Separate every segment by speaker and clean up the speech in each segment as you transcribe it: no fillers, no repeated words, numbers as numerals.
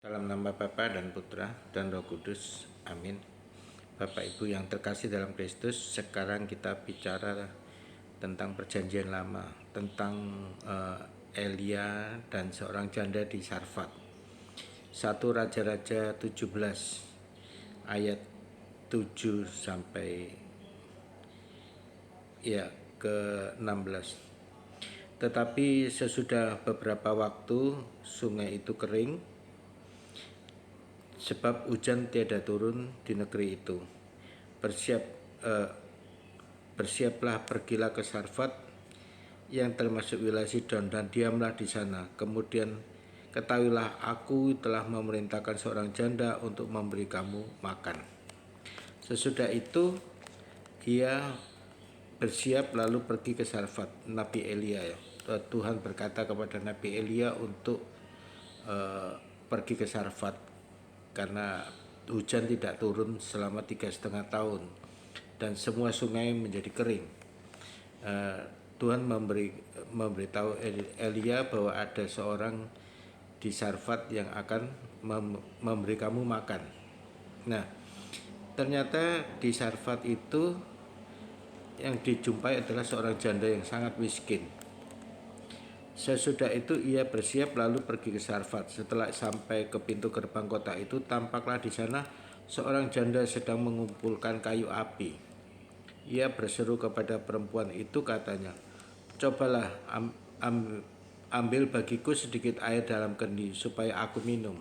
Speaker 1: Dalam nama Bapa dan Putra dan Roh Kudus, amin. Bapak Ibu yang terkasih dalam Kristus, sekarang kita bicara tentang perjanjian lama, tentang Elia dan seorang janda di Sarfat. 1 Raja-Raja 17 ayat 7 sampai ke 16. Tetapi sesudah beberapa waktu sungai itu kering, sebab hujan tiada turun di negeri itu. Bersiaplah, pergilah ke Sarfat yang termasuk wilayah Sidon, dan diamlah di sana. Kemudian ketahuilah, aku telah memerintahkan seorang janda untuk memberi kamu makan. Sesudah itu ia bersiap lalu pergi ke Sarfat. Nabi Elia, Tuhan berkata kepada Nabi Elia untuk pergi ke Sarfat karena hujan tidak turun selama 3,5 tahun dan semua sungai menjadi kering. Tuhan memberitahu Elia bahwa ada seorang di Sarfat yang akan memberi kamu makan. Nah, ternyata di Sarfat itu yang dijumpai adalah seorang janda yang sangat miskin. Sesudah itu ia bersiap lalu pergi ke Sarfat. Setelah sampai ke pintu gerbang kota itu, tampaklah di sana seorang janda sedang mengumpulkan kayu api. Ia berseru kepada perempuan itu, katanya, "Cobalah ambil bagiku sedikit air dalam kendi supaya aku minum."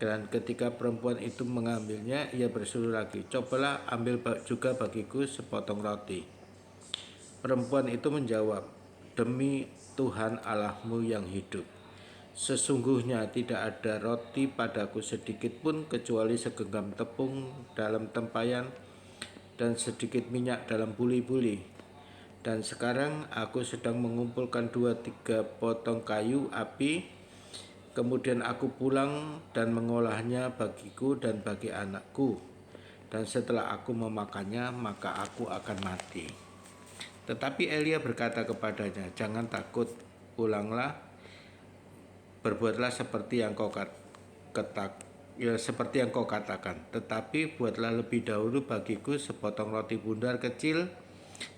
Speaker 1: Dan ketika perempuan itu mengambilnya, ia berseru lagi, "Cobalah ambil juga bagiku sepotong roti." Perempuan itu menjawab, "Demi Tuhan Allahmu yang hidup, sesungguhnya tidak ada roti padaku sedikit pun kecuali segenggam tepung dalam tempayan dan sedikit minyak dalam buli-buli. Dan sekarang aku sedang mengumpulkan 2-3 potong kayu api, kemudian aku pulang dan mengolahnya bagiku dan bagi anakku. Dan setelah aku memakannya, maka aku akan mati." Tetapi Elia berkata kepadanya, "Jangan takut, pulanglah, berbuatlah seperti yang kau katakan. Tetapi buatlah lebih dahulu bagiku sepotong roti bundar kecil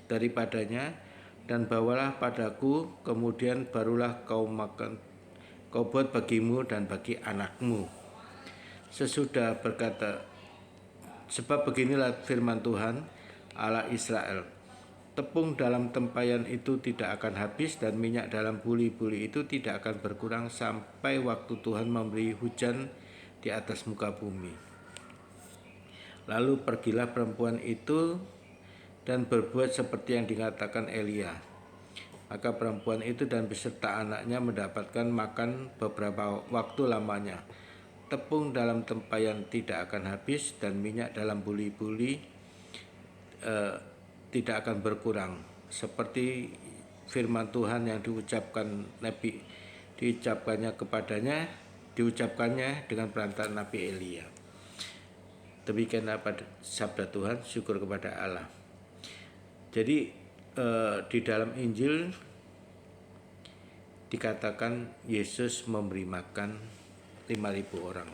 Speaker 1: daripadanya, dan bawalah padaku, kemudian barulah kau makan, kau buat bagimu dan bagi anakmu." Sesudah berkata, "Sebab beginilah firman Tuhan Allah Israel, tepung dalam tempayan itu tidak akan habis dan minyak dalam buli-buli itu tidak akan berkurang sampai waktu Tuhan memberi hujan di atas muka bumi." Lalu pergilah perempuan itu dan berbuat seperti yang dikatakan Elia. Maka perempuan itu dan beserta anaknya mendapatkan makan beberapa waktu lamanya. Tepung dalam tempayan tidak akan habis dan minyak dalam buli-buli tidak akan berkurang, seperti firman Tuhan yang diucapkannya dengan perantara Nabi Elia. Demikianlah sabda Tuhan, syukur kepada Allah. Jadi di dalam Injil dikatakan Yesus memberi makan 5.000 orang.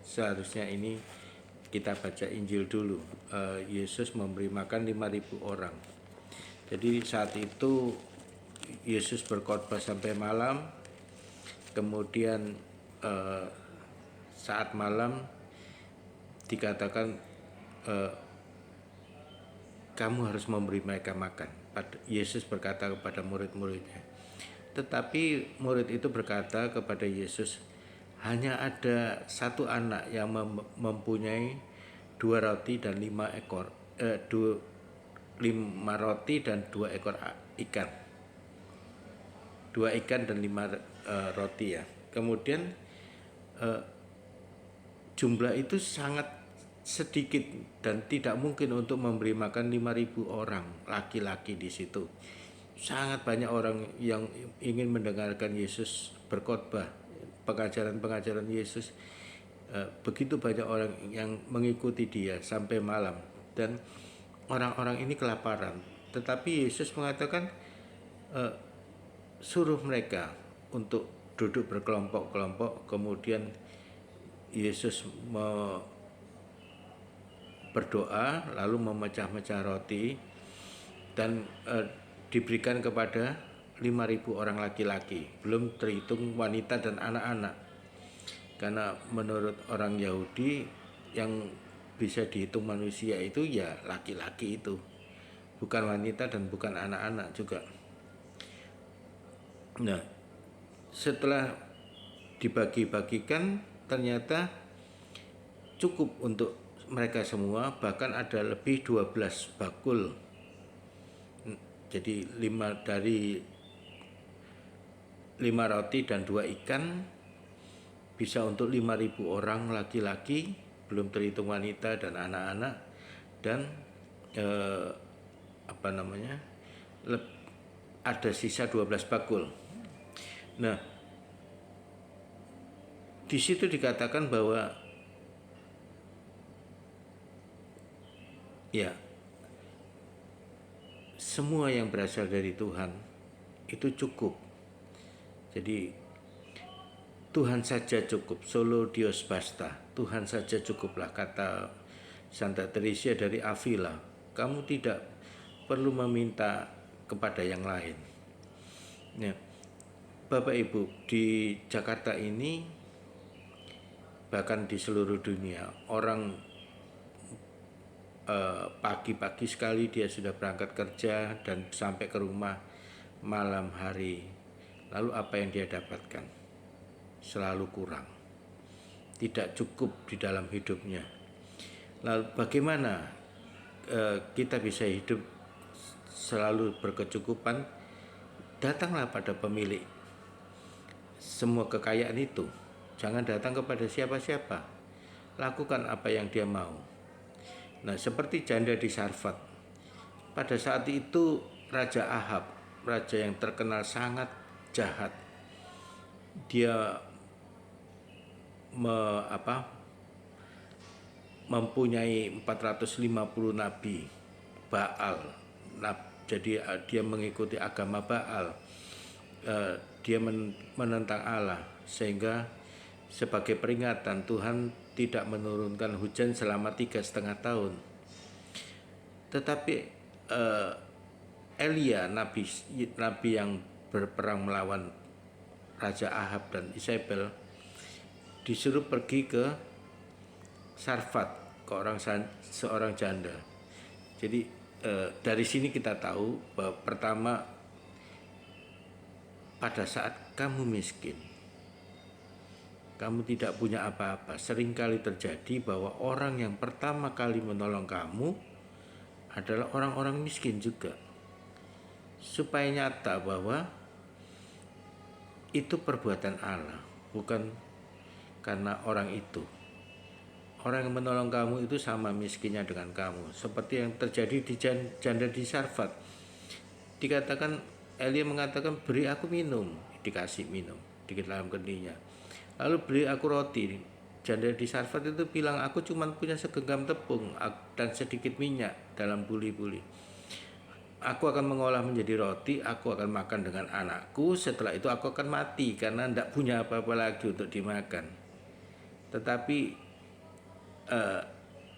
Speaker 1: Seharusnya ini kita baca Injil dulu. Yesus memberi makan 5.000 orang. Jadi saat itu Yesus berkhotbah sampai malam. Kemudian saat malam dikatakan kamu harus memberi mereka makan. Yesus berkata kepada murid-muridnya. Tetapi murid itu berkata kepada Yesus, "Hanya ada satu anak yang mempunyai 2 roti dan 5 roti dan 2 ekor ikan. 2 ikan dan 5 roti ya." Kemudian jumlah itu sangat sedikit dan tidak mungkin untuk memberi makan 5.000 orang laki-laki di situ. Sangat banyak orang yang ingin mendengarkan Yesus berkhotbah, pengajaran-pengajaran Yesus. Begitu banyak orang yang mengikuti dia sampai malam, dan orang-orang ini kelaparan. Tetapi Yesus mengatakan, suruh mereka untuk duduk berkelompok-kelompok, kemudian Yesus berdoa lalu memecah-mecah roti dan diberikan kepada 5.000 orang laki-laki, belum terhitung wanita dan anak-anak. Karena menurut orang Yahudi yang bisa dihitung manusia itu ya laki-laki itu, bukan wanita dan bukan anak-anak juga. Nah, setelah dibagi-bagikan ternyata cukup untuk mereka semua, bahkan ada lebih 12 bakul. Jadi 5 roti dan 2 ikan bisa untuk 5.000 orang laki-laki, belum terhitung wanita dan anak-anak, dan ada sisa 12 bakul. Nah, di situ dikatakan bahwa ya, semua yang berasal dari Tuhan itu cukup. Jadi Tuhan saja cukup, solo Dios basta. Tuhan saja cukuplah, kata Santa Teresa dari Avila. Kamu tidak perlu meminta kepada yang lain. Nah, Bapak Ibu, di Jakarta ini, bahkan di seluruh dunia, orang pagi-pagi sekali dia sudah berangkat kerja dan sampai ke rumah malam hari. Lalu apa yang dia dapatkan? Selalu kurang, tidak cukup di dalam hidupnya. Lalu bagaimana kita bisa hidup selalu berkecukupan? Datanglah pada pemilik semua kekayaan itu. Jangan datang kepada siapa-siapa. Lakukan apa yang dia mau. Nah, seperti janda di Sarfat. Pada saat itu Raja Ahab, raja yang terkenal sangat jahat, dia mempunyai 450 nabi Baal. Jadi dia mengikuti agama Baal. Dia menentang Allah, sehingga sebagai peringatan Tuhan tidak menurunkan hujan selama 3,5 tahun. Tetapi Elia, nabi yang berperang melawan Raja Ahab dan Isabel, disuruh pergi ke Sarfat, ke seorang janda. Jadi dari sini kita tahu bahwa pertama, pada saat kamu miskin, kamu tidak punya apa-apa, seringkali terjadi bahwa orang yang pertama kali menolong kamu adalah orang-orang miskin juga. Supaya nyata bahwa itu perbuatan Allah, bukan karena orang itu. Orang yang menolong kamu itu sama miskinnya dengan kamu. Seperti yang terjadi di janda di Sarfat. Dikatakan, Elia mengatakan, beri aku minum. Dikasih minum di dalam kendinya. Lalu beri aku roti. Janda di Sarfat itu bilang, aku cuma punya segenggam tepung dan sedikit minyak dalam buli-buli. Aku akan mengolah menjadi roti, aku akan makan dengan anakku, setelah itu aku akan mati karena tidak punya apa-apa lagi untuk dimakan. Tetapi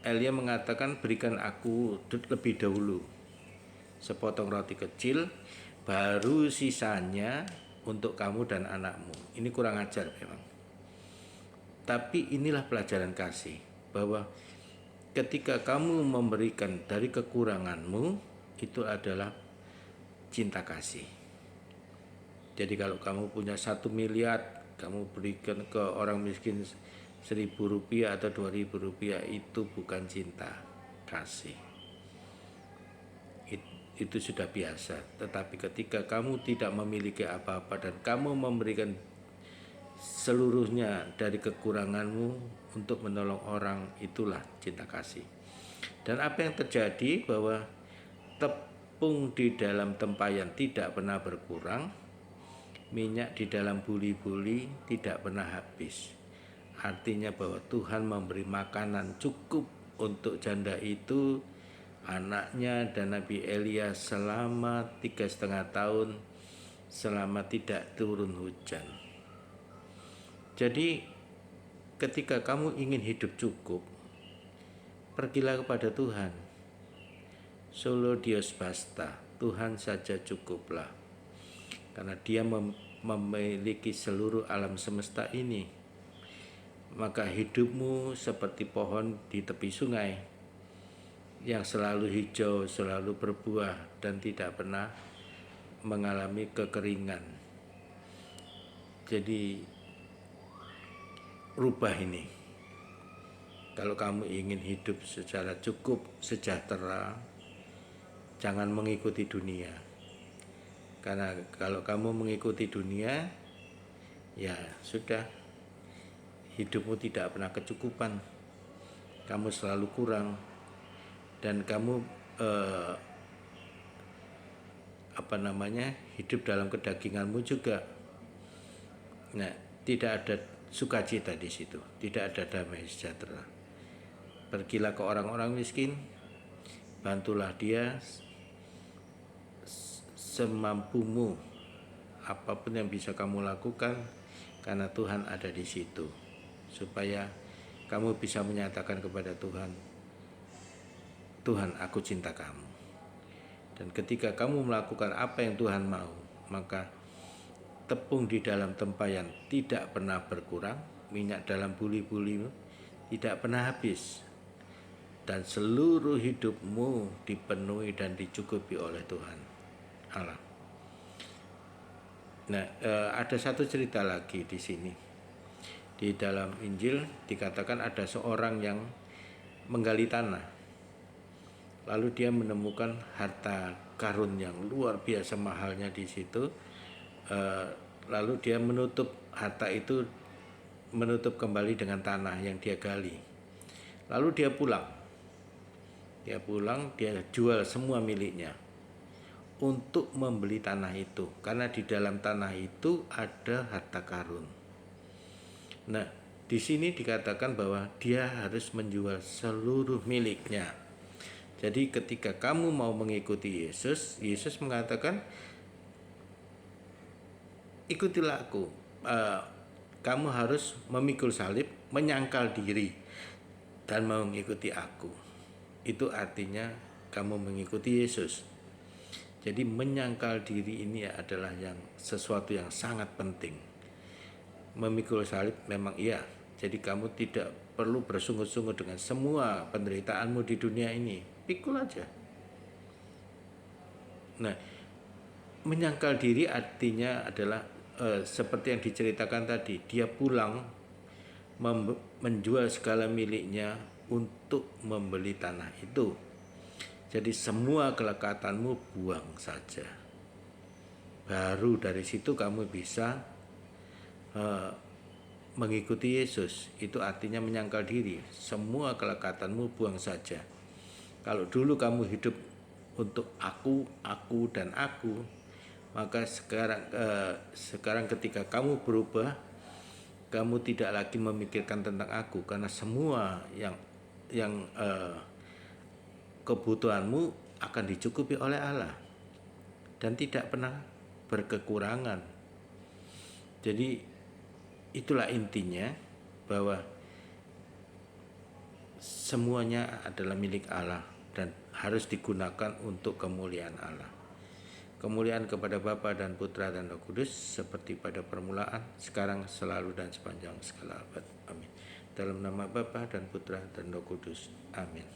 Speaker 1: Elia mengatakan, berikan aku lebih dahulu sepotong roti kecil, baru sisanya untuk kamu dan anakmu. Ini kurang ajar memang. Tapi inilah pelajaran kasih, bahwa ketika kamu memberikan dari kekuranganmu, itu adalah cinta kasih. Jadi kalau kamu punya 1 miliar, kamu berikan ke orang miskin Rp1.000 atau Rp2.000, itu bukan cinta kasih. Itu sudah biasa. Tetapi ketika kamu tidak memiliki apa-apa dan kamu memberikan seluruhnya dari kekuranganmu untuk menolong orang, itulah cinta kasih. Dan apa yang terjadi, bahwa tepung di dalam tempayan tidak pernah berkurang, minyak di dalam buli-buli tidak pernah habis. Artinya bahwa Tuhan memberi makanan cukup untuk janda itu, anaknya, dan Nabi Elia selama 3,5 tahun, selama tidak turun hujan. Jadi ketika kamu ingin hidup cukup, pergilah kepada Tuhan. Solo Dios basta, Tuhan saja cukuplah. Karena Dia memiliki seluruh alam semesta ini. Maka hidupmu seperti pohon di tepi sungai yang selalu hijau, selalu berbuah dan tidak pernah mengalami kekeringan. Jadi rubah ini. Kalau kamu ingin hidup secara cukup, sejahtera, jangan mengikuti dunia. Karena kalau kamu mengikuti dunia, ya sudah, hidupmu tidak pernah kecukupan. Kamu selalu kurang dan kamu hidup dalam kedaginganmu juga. Nah, tidak ada sukacita di situ, tidak ada damai sejahtera. Pergilah ke orang-orang miskin, bantulah dia semampumu, apapun yang bisa kamu lakukan, karena Tuhan ada di situ, supaya kamu bisa menyatakan kepada Tuhan, Tuhan, aku cinta kamu. Dan ketika kamu melakukan apa yang Tuhan mau, maka tepung di dalam tempayan tidak pernah berkurang, minyak dalam buli-bulimu tidak pernah habis, dan seluruh hidupmu dipenuhi dan dicukupi oleh Tuhan Allah. Nah, ada satu cerita lagi di sini. Di dalam Injil dikatakan ada seorang yang menggali tanah, lalu dia menemukan harta karun yang luar biasa mahalnya di situ. Lalu dia menutup harta itu, menutup kembali dengan tanah yang dia gali. Lalu dia pulang, dia jual semua miliknya untuk membeli tanah itu, karena di dalam tanah itu ada harta karun. Nah, di sini dikatakan bahwa dia harus menjual seluruh miliknya. Jadi ketika kamu mau mengikuti Yesus, Yesus mengatakan, ikutilah aku. Kamu harus memikul salib, menyangkal diri, dan mengikuti aku. Itu artinya kamu mengikuti Yesus. Jadi menyangkal diri ini adalah sesuatu yang sangat penting. Memikul salib memang iya. Jadi kamu tidak perlu bersungut-sungut dengan semua penderitaanmu di dunia ini. Pikul aja. Nah, menyangkal diri artinya adalah seperti yang diceritakan tadi, dia pulang menjual segala miliknya untuk membeli tanah itu. Jadi semua kelekatanmu buang saja. Baru dari situ kamu bisa mengikuti Yesus. Itu artinya menyangkal diri. Semua kelekatanmu buang saja. Kalau dulu kamu hidup untuk aku, dan aku, maka sekarang ketika kamu berubah, kamu tidak lagi memikirkan tentang aku, karena semua yang kebutuhanmu akan dicukupi oleh Allah dan tidak pernah berkekurangan. Jadi itulah intinya, bahwa semuanya adalah milik Allah dan harus digunakan untuk kemuliaan Allah. Kemuliaan kepada Bapa dan Putra dan Roh Kudus, seperti pada permulaan, sekarang, selalu, dan sepanjang segala abad. Amin. Dalam nama Bapa dan Putra dan Roh Kudus. Amin.